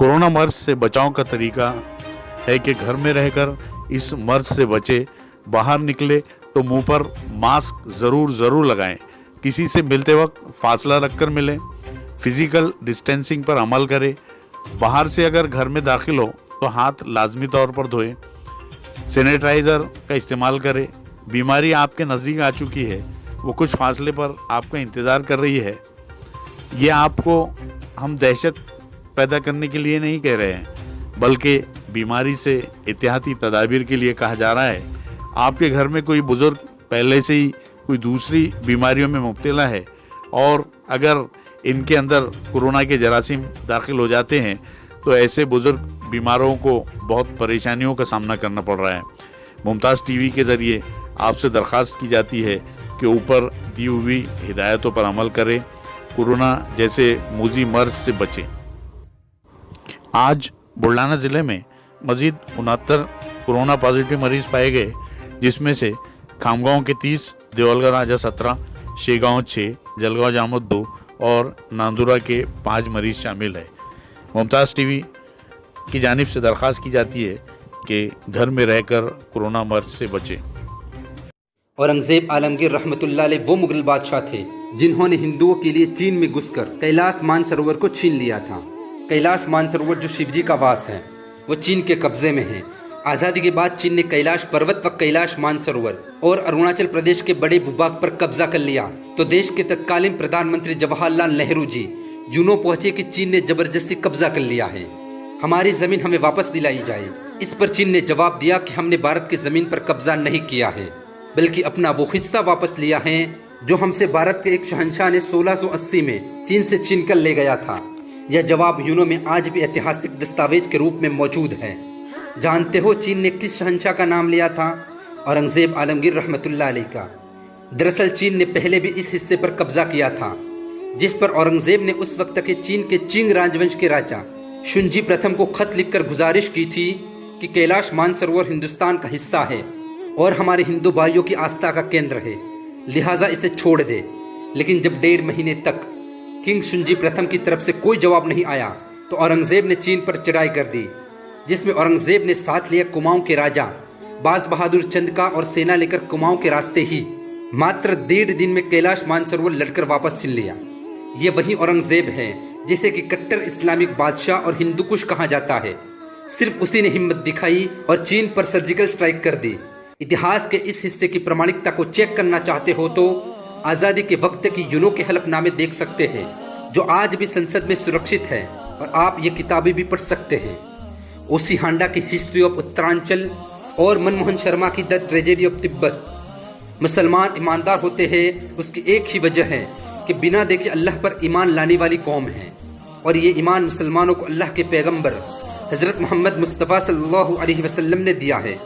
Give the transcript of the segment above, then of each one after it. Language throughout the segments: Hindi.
कोरोना मर्ज से बचाव का तरीका है कि घर में रहकर इस मर्ज से बचे। बाहर निकले तो मुंह पर मास्क ज़रूर लगाएं। किसी से मिलते वक्त फासला रखकर मिलें। फिजिकल डिस्टेंसिंग पर अमल करें। बाहर से अगर घर में दाखिल हो तो हाथ लाजमी तौर पर धोएं। सैनिटाइज़र का इस्तेमाल करें। बीमारी आपके नज़दीक आ चुकी है, वो कुछ फासले पर आपका इंतज़ार कर रही है। ये आपको हम दहशत पैदा करने के लिए नहीं कह रहे हैं, बल्कि बीमारी से एहतियाती तदाबीर के लिए कहा जा रहा है। आपके घर में कोई बुज़ुर्ग पहले से ही कोई दूसरी बीमारियों में मुब्तला है और अगर इनके अंदर कोरोना के जरासीम दाखिल हो जाते हैं तो ऐसे बुज़ुर्ग बीमारों को बहुत परेशानियों का सामना करना पड़ रहा है। मुमताज़ टीवी के ज़रिए आपसे दरख्वास्त की जाती है कि ऊपर दी हुई हिदायतों पर अमल करें, कोरोना जैसे मूजी मर्ज से बचें। आज बुल्ढाना ज़िले में मज़ीद 69 कोरोना पॉजिटिव मरीज़ पाए गए, जिसमें से खामगांव के 30, देवलगा राजा 17, शेगांव 6, जलगांव जामुद 2 और नांदुरा के 5 मरीज़ शामिल है। मुमताज़ टीवी की जानिब से दरख्वास्त की जाती है कि घर में रहकर कोरोना मर्ज से बचें। औरंगजेब आलमगीर रहमतुल्लाह अलैह वो मुगल बादशाह थे जिन्होंने हिंदुओं के लिए चीन में घुसकर कैलाश मानसरोवर को छीन लिया था। कैलाश मानसरोवर जो शिवजी का वास है वो चीन के कब्जे में है। आज़ादी के बाद चीन ने कैलाश पर्वत व कैलाश मानसरोवर और अरुणाचल प्रदेश के बड़े भूभाग पर कब्जा कर लिया तो देश के तत्कालीन प्रधानमंत्री जवाहरलाल नेहरू जी यूं पहुंचे कि चीन ने जबरदस्ती कब्जा कर लिया है, हमारी जमीन हमें वापस दिलाई जाए। इस पर चीन ने जवाब दिया कि हमने भारत की जमीन पर कब्जा नहीं किया है, बल्कि अपना वो हिस्सा वापस लिया है जो हमसे भारत के एक शहंशाह ने 1680 में चीन से छीन कर ले गया था। यह जवाब यूनो में आज भी ऐतिहासिक दस्तावेज के रूप में मौजूद है। जानते हो चीन ने किस शहंशाह का नाम लिया था? औरंगजेब आलमगीर रहमतुल्लाह अलैह का। दरअसल चीन ने पहले भी इस हिस्से पर कब्जा किया था, जिस पर औरंगजेब ने उस वक्त के चीन के चिंग राजवंश के राजा शुंजी प्रथम को खत लिखकर गुजारिश की थी कि कैलाश मानसरोवर हिंदुस्तान का हिस्सा है और हमारे हिंदू भाइयों की आस्था का केंद्र है, लिहाजा इसे छोड़ दे। लेकिन जब 1.5 महीने तक किंग शुंजी प्रथम की तरफ से कोई जवाब नहीं आया तो औरंगजेब ने चीन पर चढ़ाई कर दी, जिसमें औरंगजेब ने साथ लिया कुमाऊं के राजा बाज बहादुर चंद का और सेना लेकर कुमाऊं के रास्ते ही मात्र 1.5 दिन में कैलाश मानसरोवर लड़कर वापस छीन लिया। ये वही औरंगजेब है जिसे कि कट्टर इस्लामिक बादशाह और हिंदू कुश कहा जाता है। सिर्फ उसी ने हिम्मत दिखाई और चीन पर सर्जिकल स्ट्राइक कर दी। इतिहास के इस हिस्से की प्रामाणिकता को चेक करना चाहते हो तो आज़ादी के वक्त की यूनो के हलफनामे देख सकते हैं, जो आज भी संसद में सुरक्षित है और आप ये किताबें भी पढ़ सकते हैं। ओसी हांडा की हिस्ट्री ऑफ उत्तरांचल और मनमोहन शर्मा की द ट्रेजेडी ऑफ तिब्बत। मुसलमान ईमानदार होते हैं, उसकी एक ही वजह है कि बिना देखे अल्लाह पर ईमान लाने वाली कौम है, और ये ईमान मुसलमानों को अल्लाह के पैगंबर हजरत मोहम्मद मुस्तफ़ा सल्लल्लाहु अलैहि वसल्लम ने दिया है।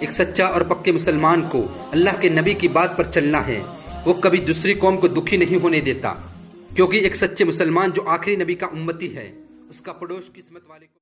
एक सच्चा और पक्के मुसलमान को अल्लाह के नबी की बात पर चलना है। वो कभी दूसरी कौम को दुखी नहीं होने देता, क्योंकि एक सच्चे मुसलमान जो आखिरी नबी का उम्मती है उसका पड़ोस किस्मत वाले को